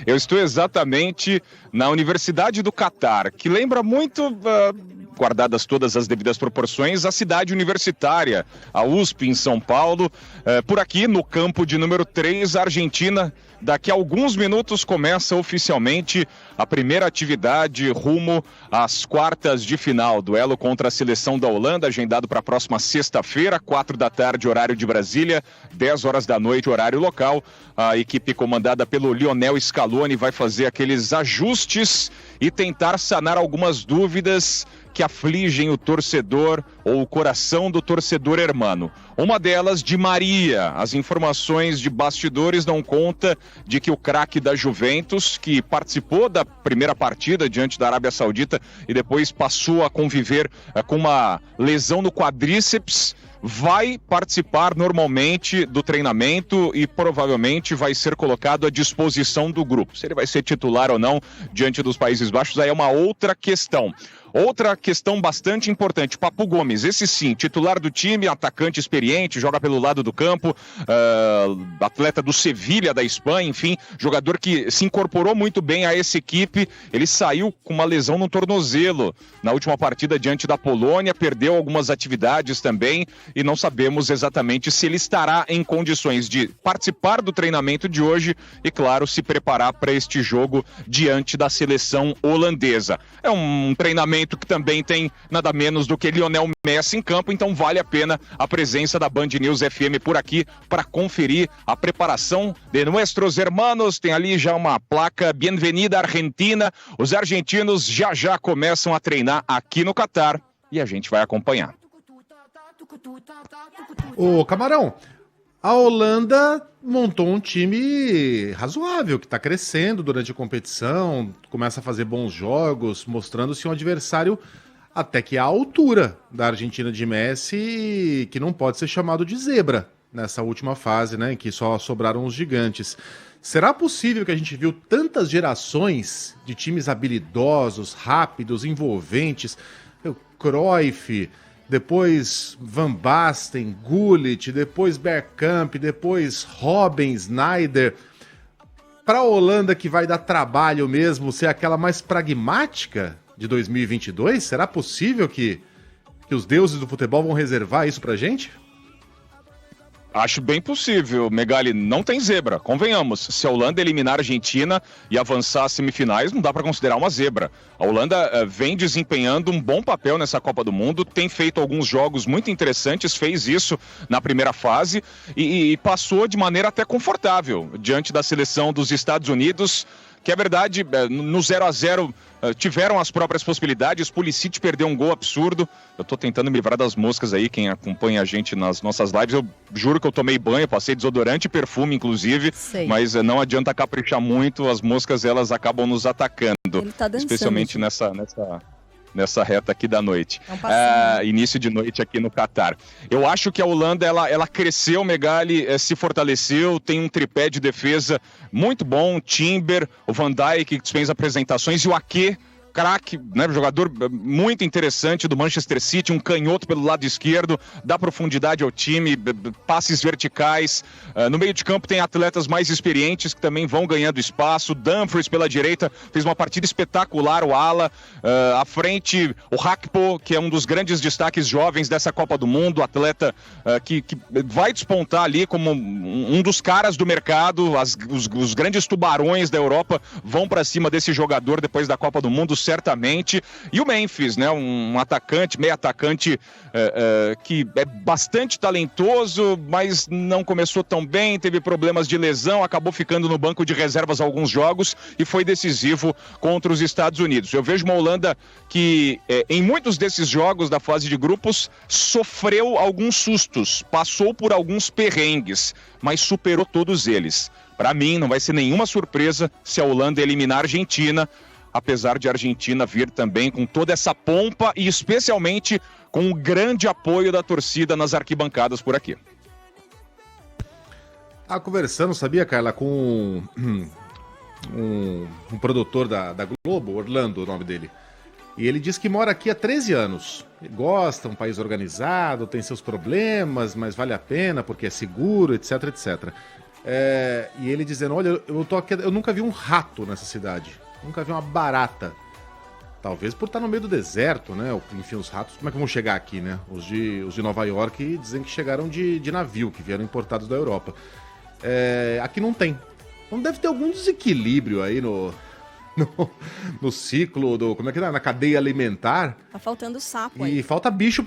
Eu estou exatamente na Universidade do Catar, que lembra muito, guardadas todas as devidas proporções, a cidade universitária, a USP em São Paulo. Por aqui, no campo de número 3, a Argentina, daqui a alguns minutos, começa oficialmente a primeira atividade rumo às quartas de final. Duelo contra a seleção da Holanda, agendado para a próxima sexta-feira, 16h, horário de Brasília, 22h, horário local. A equipe comandada pelo Lionel Scaloni vai fazer aqueles ajustes e tentar sanar algumas dúvidas que afligem o torcedor ou o coração do torcedor hermano. Uma delas, Di Maria. As informações de bastidores dão conta de que o craque da Juventus, que participou da primeira partida diante da Arábia Saudita e depois passou a conviver com uma lesão no quadríceps, vai participar normalmente do treinamento e provavelmente vai ser colocado à disposição do grupo. Se ele vai ser titular ou não diante dos Países Baixos, aí é uma outra questão. Outra questão bastante importante, Papu Gomes, esse sim, titular do time, atacante experiente, joga pelo lado do campo, atleta do Sevilha da Espanha, enfim, jogador que se incorporou muito bem a essa equipe. Ele saiu com uma lesão no tornozelo na última partida diante da Polônia, perdeu algumas atividades também e não sabemos exatamente se ele estará em condições de participar do treinamento de hoje e, claro, se preparar para este jogo diante da seleção holandesa. É um treinamento que também tem nada menos do que Lionel Messi em campo, então vale a pena a presença da Band News FM por aqui para conferir a preparação de nuestros hermanos. Tem ali já uma placa Bienvenida Argentina. Os argentinos já começam a treinar aqui no Catar e a gente vai acompanhar. Ô Camarão, a Holanda montou um time razoável, que está crescendo durante a competição, começa a fazer bons jogos, mostrando-se um adversário até que à altura da Argentina de Messi, que não pode ser chamado de zebra nessa última fase, né, em que só sobraram os gigantes. Será possível que a gente viu tantas gerações de times habilidosos, rápidos, envolventes, o Cruyff, depois Van Basten, Gullit, depois Bergkamp, depois Robben, Sneijder. Para a Holanda, que vai dar trabalho mesmo, ser aquela mais pragmática de 2022, será possível que os deuses do futebol vão reservar isso pra gente? Acho bem possível, Megali, não tem zebra, convenhamos. Se a Holanda eliminar a Argentina e avançar às semifinais, não dá para considerar uma zebra. A Holanda vem desempenhando um bom papel nessa Copa do Mundo, tem feito alguns jogos muito interessantes, fez isso na primeira fase e passou de maneira até confortável diante da seleção dos Estados Unidos, que é verdade, no 0-0 tiveram as próprias possibilidades. Pulisic perdeu um gol absurdo. Eu tô tentando me livrar das moscas aí, quem acompanha a gente nas nossas lives, eu juro que eu tomei banho, passei desodorante e perfume inclusive. Sei. Mas não adianta caprichar muito, as moscas elas acabam nos atacando. Ele tá dançando, especialmente nessa reta aqui da noite, início de noite aqui no Catar. Eu acho que a Holanda, ela cresceu, Megali, se fortaleceu, tem um tripé de defesa muito bom, Timber, o Van Dijk, que fez apresentações, e o Ake, craque, né, jogador muito interessante do Manchester City, um canhoto pelo lado esquerdo, dá profundidade ao time, passes verticais. No meio de campo tem atletas mais experientes que também vão ganhando espaço. Dumfries pela direita fez uma partida espetacular, o ala. À frente, o Gakpo, que é um dos grandes destaques jovens dessa Copa do Mundo, atleta que vai despontar ali como um dos caras do mercado. Os grandes tubarões da Europa vão para cima desse jogador depois da Copa do Mundo, certamente. E o Memphis, né, um atacante, meio atacante que é bastante talentoso, mas não começou tão bem, teve problemas de lesão, acabou ficando no banco de reservas alguns jogos e foi decisivo contra os Estados Unidos. Eu vejo uma Holanda que em muitos desses jogos da fase de grupos sofreu alguns sustos, passou por alguns perrengues, mas superou todos eles. Para mim, não vai ser nenhuma surpresa se a Holanda eliminar a Argentina, apesar de a Argentina vir também com toda essa pompa e especialmente com o grande apoio da torcida nas arquibancadas por aqui. Conversando, sabia, Carla, com um produtor da Globo, Orlando, o nome dele, e ele diz que mora aqui há 13 anos. Ele gosta, um país organizado, tem seus problemas, mas vale a pena porque é seguro, etc, etc. E ele dizendo, olha, eu tô aqui, eu nunca vi um rato nessa cidade. Nunca vi uma barata. Talvez por estar no meio do deserto, né? Enfim, os ratos, como é que vão chegar aqui, né? Os de Nova York dizem que chegaram de navio, que vieram importados da Europa. Aqui não tem. Então deve ter algum desequilíbrio aí no ciclo como é que é? Na cadeia alimentar. Tá faltando sapo aí. E falta bicho.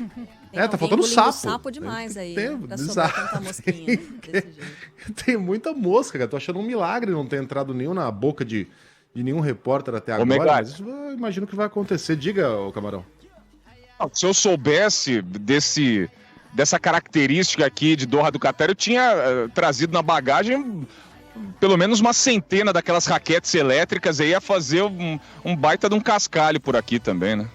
Tá faltando sapo. sapo. Sapo demais aí. Pra Exato. tanta mosquinha, desse jeito. Tem muita mosca, cara. Tô achando um milagre não ter entrado nenhum na boca de nenhum repórter até agora. Mas isso eu imagino que vai acontecer. Diga, ô Camarão. Se eu soubesse dessa característica aqui de Doha do Catar, eu tinha trazido na bagagem pelo menos uma centena daquelas raquetes elétricas e ia fazer um baita de um cascalho por aqui também, né?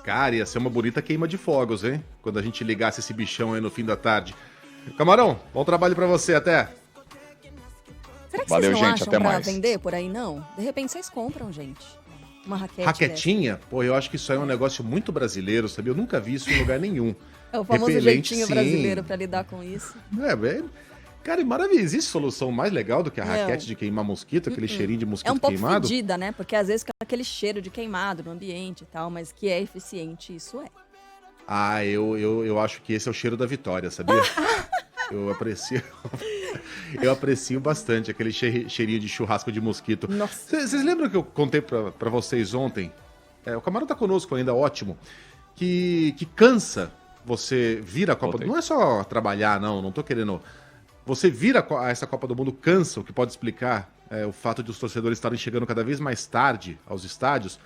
Cara, ia ser uma bonita queima de fogos, hein? Quando a gente ligasse esse bichão aí no fim da tarde. Camarão, bom trabalho pra você, até. Será que Valeu, vocês não gente, acham até pra mais. vender por aí, não? De repente vocês compram, gente. Uma raquete Raquetinha? Pô, eu acho que isso aí é um negócio muito brasileiro, sabia? Eu nunca vi isso em lugar nenhum. É o famoso Repelente, jeitinho sim. brasileiro pra lidar com isso. Cara, e maravilha. Existe solução mais legal do que a raquete de queimar mosquito, aquele cheirinho de mosquito É um pouco queimado? fedida, né? Porque às vezes fica aquele cheiro de queimado no ambiente e tal, mas que é eficiente, isso é. Eu acho que esse é o cheiro da vitória, sabia? Eu aprecio bastante aquele cheirinho de churrasco de mosquito. Nossa. Vocês lembram que eu contei pra vocês ontem? O Camarão tá conosco ainda, ótimo. Que cansa você vir a Copa do Mundo. Não é só trabalhar, não tô querendo. Você vir a essa Copa do Mundo cansa, o que pode explicar o fato de os torcedores estarem chegando cada vez mais tarde aos estádios.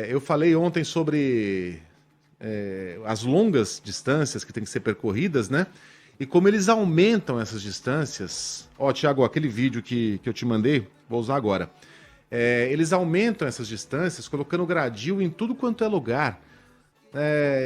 Eu falei ontem sobre as longas distâncias que têm que ser percorridas, né? E como eles aumentam essas distâncias. Tiago, aquele vídeo que eu te mandei, vou usar agora. Eles aumentam essas distâncias colocando gradil em tudo quanto é lugar.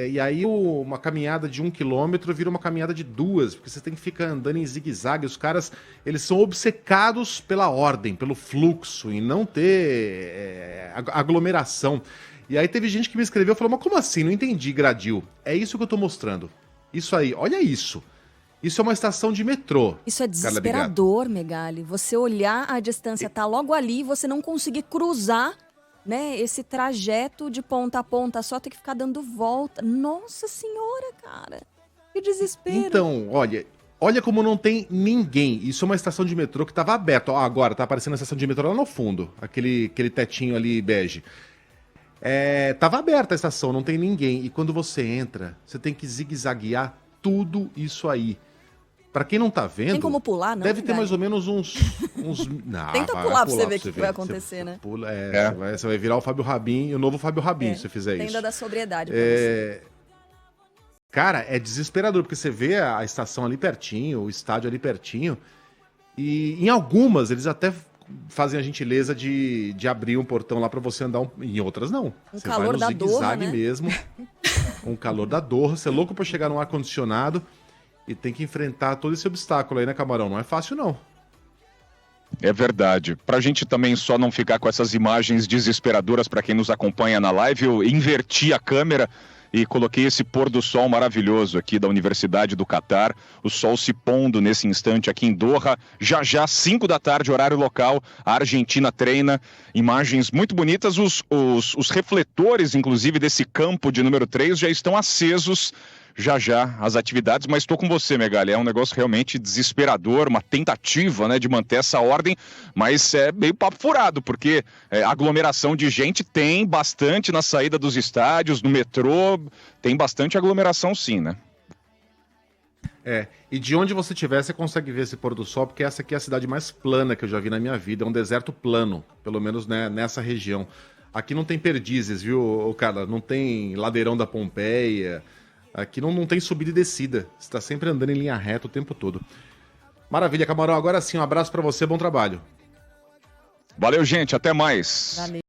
E aí uma caminhada de 1 quilômetro vira uma caminhada de 2, porque você tem que ficar andando em zigue-zague. Os caras, eles são obcecados pela ordem, pelo fluxo, em não ter aglomeração. E aí teve gente que me escreveu e falou, mas como assim? Não entendi, gradil. É isso que eu tô mostrando. Isso aí, olha isso. Isso é uma estação de metrô. Isso é desesperador, Megali. Você olhar a distância, tá logo ali e você não conseguir cruzar, né, esse trajeto de ponta a ponta, só ter que ficar dando volta. Nossa senhora, cara. Que desespero. Então, olha como não tem ninguém. Isso é uma estação de metrô que tava aberta. Agora tá aparecendo a estação de metrô lá no fundo. Aquele tetinho ali bege. Tava aberta a estação, não tem ninguém. E quando você entra, você tem que zigue-zaguear tudo isso aí. Pra quem não tá vendo... Tem como pular, não? Deve ter mais ou menos uns... Não, Tenta pular pra você ver o que vai acontecer, né? Você vai virar o Fábio Rabin, o novo Fábio Rabin, se você fizer isso. Tenda da sobriedade pra você. Cara, é desesperador, porque você vê a estação ali pertinho, o estádio ali pertinho, e em algumas eles até fazem a gentileza de abrir um portão lá pra você andar, em outras não. Você vai no zigue-zague mesmo, com o calor da Doha, você é louco pra chegar no ar-condicionado, e tem que enfrentar todo esse obstáculo aí, né, Camarão? Não é fácil, não. É verdade. Pra gente também só não ficar com essas imagens desesperadoras para quem nos acompanha na live, eu inverti a câmera e coloquei esse pôr do sol maravilhoso aqui da Universidade do Catar. O sol se pondo nesse instante aqui em Doha. Já, 5 da tarde, horário local, a Argentina treina. Imagens muito bonitas. Os refletores, inclusive, desse campo de número 3 já estão acesos. Já as atividades, mas estou com você, Megali, é um negócio realmente desesperador, uma tentativa, né, de manter essa ordem, mas é meio papo furado, porque aglomeração de gente tem bastante na saída dos estádios, no metrô, tem bastante aglomeração sim, né? E de onde você estiver, você consegue ver esse pôr do sol, porque essa aqui é a cidade mais plana que eu já vi na minha vida, é um deserto plano, pelo menos, né, nessa região. Aqui não tem perdizes, viu, cara? Não tem ladeirão da Pompeia. Aqui não tem subida e descida. Você está sempre andando em linha reta o tempo todo. Maravilha, Camarão. Agora sim, um abraço para você. Bom trabalho. Valeu, gente. Até mais. Valeu.